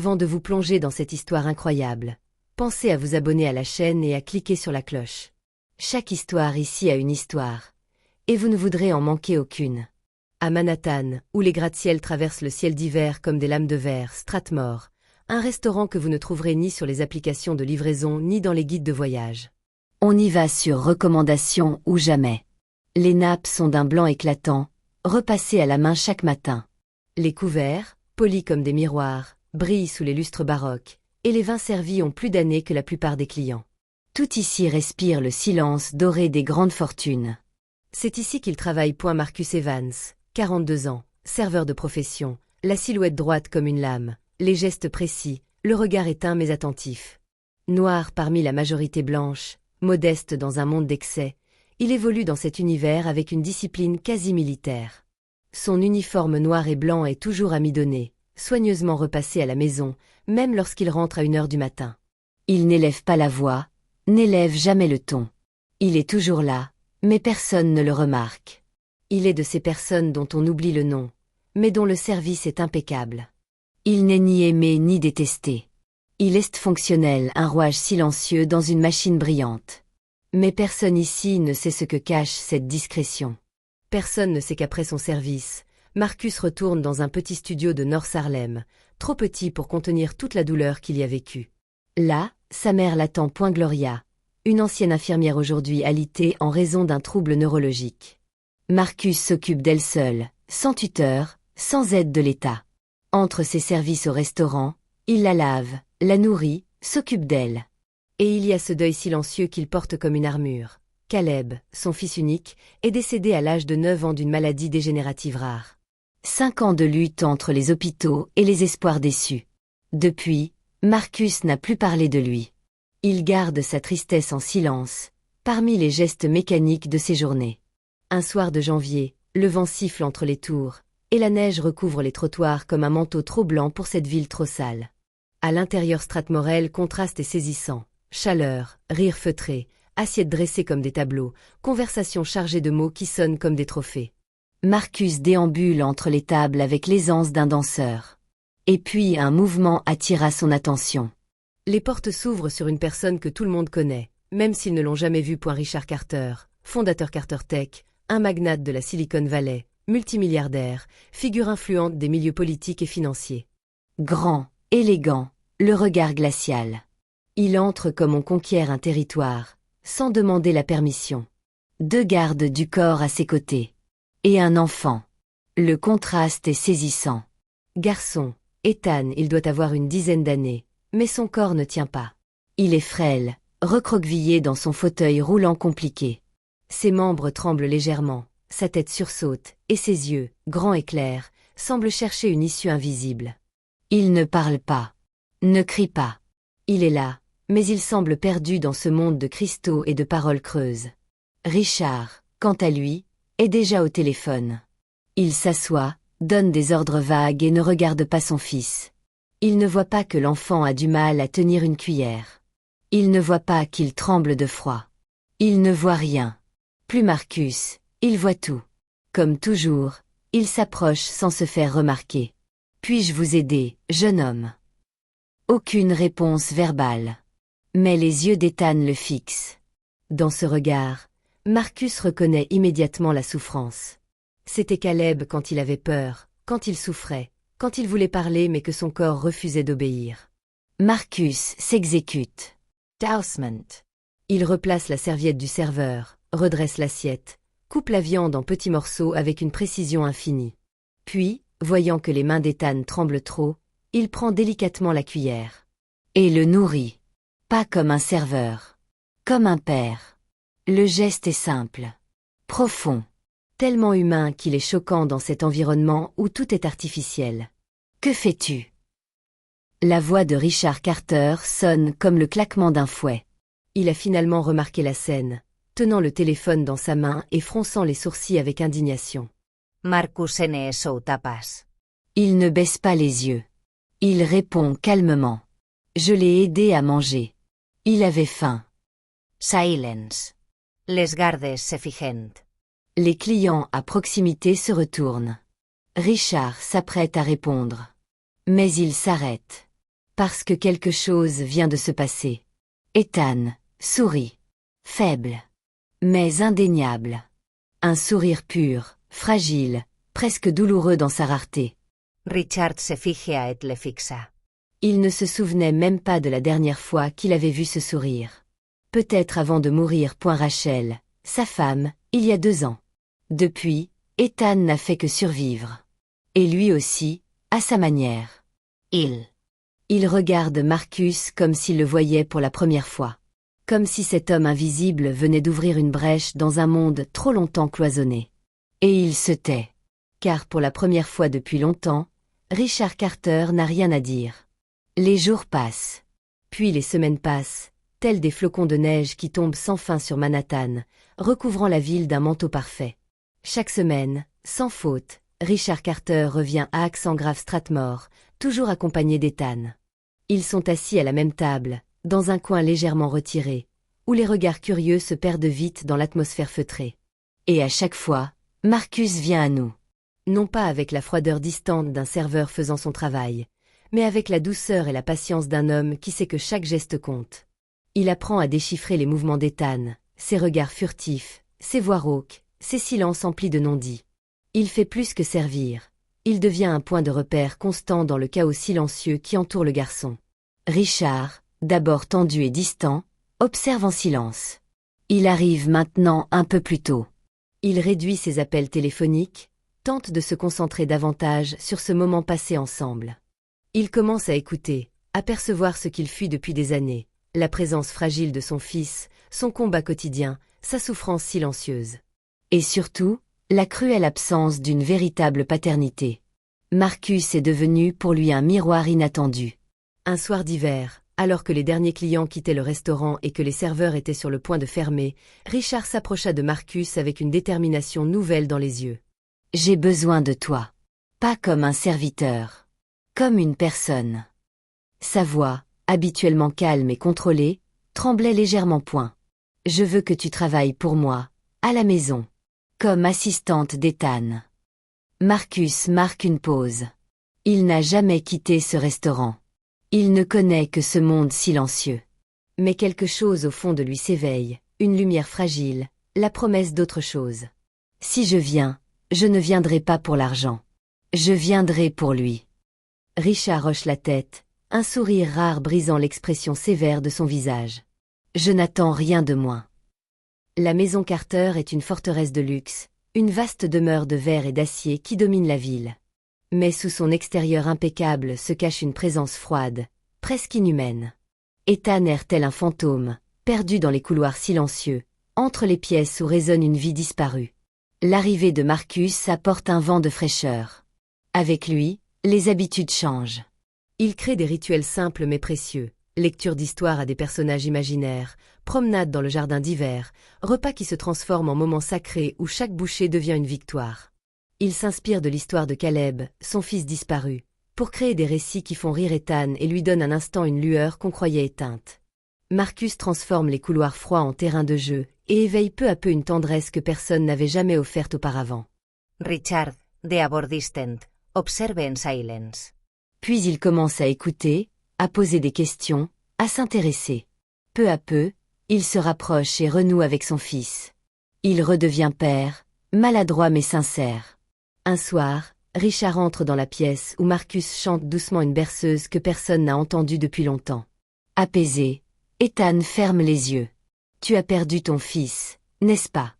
Avant de vous plonger dans cette histoire incroyable, pensez à vous abonner à la chaîne et à cliquer sur la cloche. Chaque histoire ici a une histoire, et vous ne voudrez en manquer aucune. À Manhattan, où les gratte-ciels traversent le ciel d'hiver comme des lames de verre, Strathmore, un restaurant que vous ne trouverez ni sur les applications de livraison ni dans les guides de voyage. On y va sur recommandation ou jamais. Les nappes sont d'un blanc éclatant, repassées à la main chaque matin. Les couverts, polis comme des miroirs, brillent sous les lustres baroques, et les vins servis ont plus d'années que la plupart des clients. Tout ici respire le silence doré des grandes fortunes. C'est ici qu'il travaille. Marcus Evans, 42 ans, serveur de profession, la silhouette droite comme une lame, les gestes précis, le regard éteint mais attentif. Noir parmi la majorité blanche, modeste dans un monde d'excès, il évolue dans cet univers avec une discipline quasi militaire. Son uniforme noir et blanc est toujours amidonné, soigneusement repassé à la maison, même lorsqu'il rentre à 1h du matin. Il n'élève pas la voix, n'élève jamais le ton. Il est toujours là, mais personne ne le remarque. Il est de ces personnes dont on oublie le nom, mais dont le service est impeccable. Il n'est ni aimé ni détesté. Il est fonctionnel, un rouage silencieux dans une machine brillante. Mais personne ici ne sait ce que cache cette discrétion. Personne ne sait qu'après son service, Marcus retourne dans un petit studio de North Harlem, trop petit pour contenir toute la douleur qu'il y a vécue. Là, sa mère l'attend. Gloria, une ancienne infirmière aujourd'hui alitée en raison d'un trouble neurologique. Marcus s'occupe d'elle seule, sans tuteur, sans aide de l'État. Entre ses services au restaurant, il la lave, la nourrit, s'occupe d'elle. Et il y a ce deuil silencieux qu'il porte comme une armure. Caleb, son fils unique, est décédé à l'âge de 9 ans d'une maladie dégénérative rare. 5 ans de lutte entre les hôpitaux et les espoirs déçus. Depuis, Marcus n'a plus parlé de lui. Il garde sa tristesse en silence, parmi les gestes mécaniques de ses journées. Un soir de janvier, le vent siffle entre les tours, et la neige recouvre les trottoirs comme un manteau trop blanc pour cette ville trop sale. À l'intérieur, Strathmore contraste est saisissant. Chaleur, rires feutrés, assiettes dressées comme des tableaux, conversations chargées de mots qui sonnent comme des trophées. Marcus déambule entre les tables avec l'aisance d'un danseur. Et puis un mouvement attira son attention. Les portes s'ouvrent sur une personne que tout le monde connaît, même s'ils ne l'ont jamais vu. Richard Carter, fondateur Carter Tech, un magnate de la Silicon Valley, multimilliardaire, figure influente des milieux politiques et financiers. Grand, élégant, le regard glacial. Il entre comme on conquiert un territoire, sans demander la permission. 2 gardes du corps à ses côtés. Et un enfant. Le contraste est saisissant. Garçon, Ethan, il doit avoir une 10aine d'années, mais son corps ne tient pas. Il est frêle, recroquevillé dans son fauteuil roulant compliqué. Ses membres tremblent légèrement, sa tête sursaute, et ses yeux, grands et clairs, semblent chercher une issue invisible. Il ne parle pas. Ne crie pas. Il est là, mais il semble perdu dans ce monde de cristaux et de paroles creuses. Richard, quant à lui, est déjà au téléphone. Il s'assoit, donne des ordres vagues et ne regarde pas son fils. Il ne voit pas que l'enfant a du mal à tenir une cuillère. Il ne voit pas qu'il tremble de froid. Il ne voit rien. Plus Marcus, il voit tout. Comme toujours, il s'approche sans se faire remarquer. « Puis-je vous aider, jeune homme ?» Aucune réponse verbale. Mais les yeux d'Ethan le fixent. Dans ce regard, Marcus reconnaît immédiatement la souffrance. C'était Caleb quand il avait peur, quand il souffrait, quand il voulait parler mais que son corps refusait d'obéir. Marcus s'exécute. Dousement. Il replace la serviette du serveur, redresse l'assiette, coupe la viande en petits morceaux avec une précision infinie. Puis, voyant que les mains d'Ethan tremblent trop, il prend délicatement la cuillère. Et le nourrit. Pas comme un serveur. Comme un père. Le geste est simple. Profond. Tellement humain qu'il est choquant dans cet environnement où tout est artificiel. « Que fais-tu » La voix de Richard Carter sonne comme le claquement d'un fouet. Il a finalement remarqué la scène, tenant le téléphone dans sa main et fronçant les sourcils avec indignation. Marcus N. Soutapas. Il ne baisse pas les yeux. Il répond calmement. Je l'ai aidé à manger. Il avait faim. Silence. Les gardes se figent. Les clients à proximité se retournent. Richard s'apprête à répondre. Mais il s'arrête. Parce que quelque chose vient de se passer. Ethan sourit. Faible. Mais indéniable. Un sourire pur, fragile, presque douloureux dans sa rareté. Richard se figea et le fixa. Il ne se souvenait même pas de la dernière fois qu'il avait vu ce sourire. Peut-être avant de mourir. Rachel, sa femme, il y a 2 ans. Depuis, Ethan n'a fait que survivre. Et lui aussi, à sa manière. Il regarde Marcus comme s'il le voyait pour la première fois. Comme si cet homme invisible venait d'ouvrir une brèche dans un monde trop longtemps cloisonné. Et il se tait. Car pour la première fois depuis longtemps, Richard Carter n'a rien à dire. Les jours passent. Puis les semaines passent, tels des flocons de neige qui tombent sans fin sur Manhattan, recouvrant la ville d'un manteau parfait. Chaque semaine, sans faute, Richard Carter revient à Axangrave Strathmore, toujours accompagné d'Ethan. Ils sont assis à la même table, dans un coin légèrement retiré, où les regards curieux se perdent vite dans l'atmosphère feutrée. Et à chaque fois, Marcus vient à nous. Non pas avec la froideur distante d'un serveur faisant son travail, mais avec la douceur et la patience d'un homme qui sait que chaque geste compte. Il apprend à déchiffrer les mouvements d'Ethan, ses regards furtifs, ses voix rauques, ses silences emplis de non-dits. Il fait plus que servir. Il devient un point de repère constant dans le chaos silencieux qui entoure le garçon. Richard, d'abord tendu et distant, observe en silence. Il arrive maintenant un peu plus tôt. Il réduit ses appels téléphoniques, tente de se concentrer davantage sur ce moment passé ensemble. Il commence à écouter, à percevoir ce qu'il fuit depuis des années, la présence fragile de son fils, son combat quotidien, sa souffrance silencieuse. Et surtout, la cruelle absence d'une véritable paternité. Marcus est devenu pour lui un miroir inattendu. Un soir d'hiver, alors que les derniers clients quittaient le restaurant et que les serveurs étaient sur le point de fermer, Richard s'approcha de Marcus avec une détermination nouvelle dans les yeux. « J'ai besoin de toi. Pas comme un serviteur. Comme une personne. » Sa voix, habituellement calme et contrôlée, tremblait légèrement. « Je veux que tu travailles pour moi, à la maison. Comme assistante d'Ethan. » Marcus marque une pause. Il n'a jamais quitté ce restaurant. Il ne connaît que ce monde silencieux. Mais quelque chose au fond de lui s'éveille, une lumière fragile, la promesse d'autre chose. Si je viens, je ne viendrai pas pour l'argent. Je viendrai pour lui. Richard hoche la tête, un sourire rare brisant l'expression sévère de son visage. Je n'attends rien de moins. La maison Carter est une forteresse de luxe, une vaste demeure de verre et d'acier qui domine la ville. Mais sous son extérieur impeccable se cache une présence froide, presque inhumaine. Ethan erre tel un fantôme, perdu dans les couloirs silencieux, entre les pièces où résonne une vie disparue. L'arrivée de Marcus apporte un vent de fraîcheur. Avec lui, les habitudes changent. Il crée des rituels simples mais précieux, lecture d'histoire à des personnages imaginaires, promenade dans le jardin d'hiver, repas qui se transforment en moments sacrés où chaque bouchée devient une victoire. Il s'inspire de l'histoire de Caleb, son fils disparu, pour créer des récits qui font rire Ethan et lui donnent un instant une lueur qu'on croyait éteinte. Marcus transforme les couloirs froids en terrain de jeu et éveille peu à peu une tendresse que personne n'avait jamais offerte auparavant. Richard, de abord distant, observe en silence. Puis il commence à écouter, à poser des questions, à s'intéresser. Peu à peu, il se rapproche et renoue avec son fils. Il redevient père, maladroit mais sincère. Un soir, Richard entre dans la pièce où Marcus chante doucement une berceuse que personne n'a entendue depuis longtemps. Apaisé, Ethan ferme les yeux. « Tu as perdu ton fils, n'est-ce pas ?»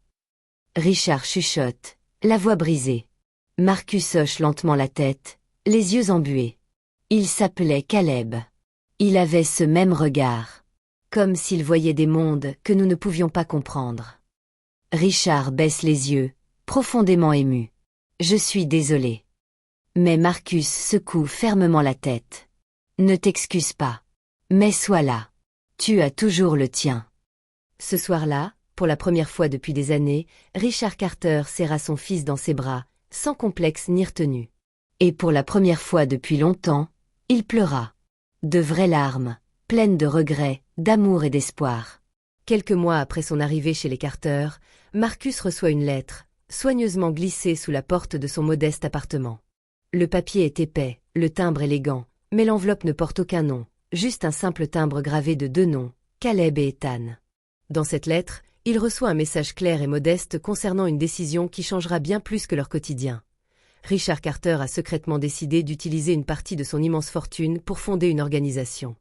Richard chuchote, la voix brisée. Marcus hoche lentement la tête, les yeux embués. Il s'appelait Caleb. Il avait ce même regard. Comme s'il voyait des mondes que nous ne pouvions pas comprendre. Richard baisse les yeux, profondément ému. « Je suis désolé. » Mais Marcus secoue fermement la tête. « Ne t'excuse pas. Mais sois là. Tu as toujours le tien. » Ce soir-là, pour la première fois depuis des années, Richard Carter serra son fils dans ses bras, sans complexe ni retenue. Et pour la première fois depuis longtemps, il pleura. De vraies larmes, pleines de regrets, d'amour et d'espoir. Quelques mois après son arrivée chez les Carter, Marcus reçoit une lettre, soigneusement glissée sous la porte de son modeste appartement. Le papier est épais, le timbre élégant, Mais l'enveloppe ne porte aucun nom, juste un simple timbre gravé de 2 noms, Caleb et Ethan. Dans cette lettre, il reçoit un message clair et modeste concernant une décision qui changera bien plus que leur quotidien. Richard Carter a secrètement décidé d'utiliser une partie de son immense fortune pour fonder une organisation.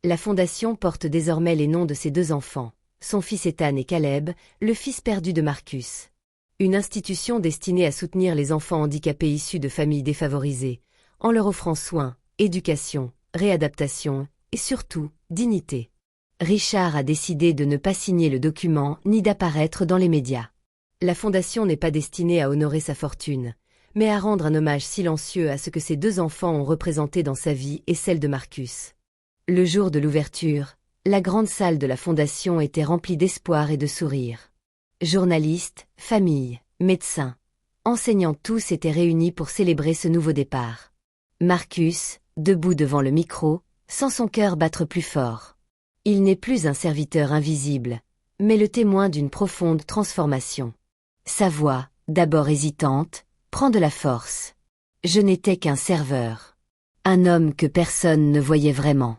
La fondation porte désormais les noms de ses 2 enfants, son fils Ethan et Caleb, le fils perdu de Marcus. Une institution destinée à soutenir les enfants handicapés issus de familles défavorisées, en leur offrant soins, éducation, réadaptation et surtout, dignité. Richard a décidé de ne pas signer le document ni d'apparaître dans les médias. La fondation n'est pas destinée à honorer sa fortune, mais à rendre un hommage silencieux à ce que ses 2 enfants ont représenté dans sa vie et celle de Marcus. Le jour de l'ouverture, la grande salle de la fondation était remplie d'espoir et de sourires. Journalistes, familles, médecins, enseignants tous étaient réunis pour célébrer ce nouveau départ. Marcus, debout devant le micro, sent son cœur battre plus fort. Il n'est plus un serviteur invisible, mais le témoin d'une profonde transformation. Sa voix, d'abord hésitante, prend de la force. Je n'étais qu'un serveur. Un homme que personne ne voyait vraiment.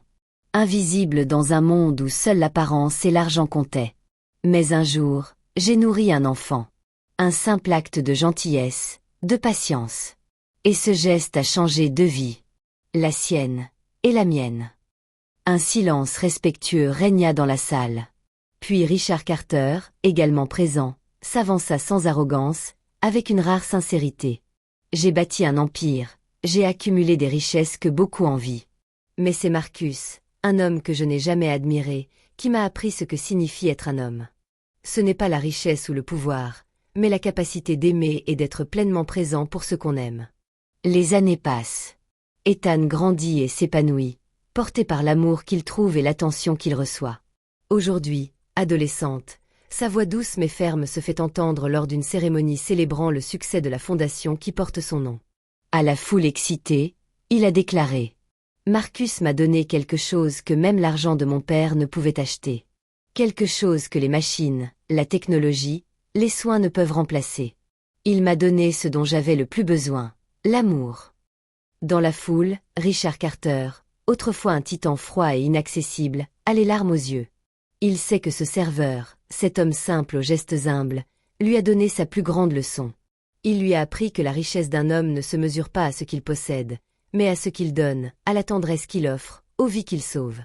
Invisible dans un monde où seule l'apparence et l'argent comptaient. Mais un jour, j'ai nourri un enfant. Un simple acte de gentillesse, de patience. Et ce geste a changé 2 vies. La sienne et la mienne. Un silence respectueux régna dans la salle. Puis Richard Carter, également présent, s'avança sans arrogance, avec une rare sincérité. J'ai bâti un empire, j'ai accumulé des richesses que beaucoup envient. Mais c'est Marcus, un homme que je n'ai jamais admiré, qui m'a appris ce que signifie être un homme. Ce n'est pas la richesse ou le pouvoir, mais la capacité d'aimer et d'être pleinement présent pour ce qu'on aime. Les années passent. Ethan grandit et s'épanouit, porté par l'amour qu'il trouve et l'attention qu'il reçoit. Aujourd'hui, adolescente, sa voix douce mais ferme se fait entendre lors d'une cérémonie célébrant le succès de la fondation qui porte son nom. À la foule excitée, il a déclaré « Marcus m'a donné quelque chose que même l'argent de mon père ne pouvait acheter. Quelque chose que les machines, la technologie, les soins ne peuvent remplacer. Il m'a donné ce dont j'avais le plus besoin, l'amour. » Dans la foule, Richard Carter, autrefois un titan froid et inaccessible, a les larmes aux yeux. Il sait que ce serveur, cet homme simple aux gestes humbles, lui a donné sa plus grande leçon. Il lui a appris que la richesse d'un homme ne se mesure pas à ce qu'il possède, mais à ce qu'il donne, à la tendresse qu'il offre, aux vies qu'il sauve.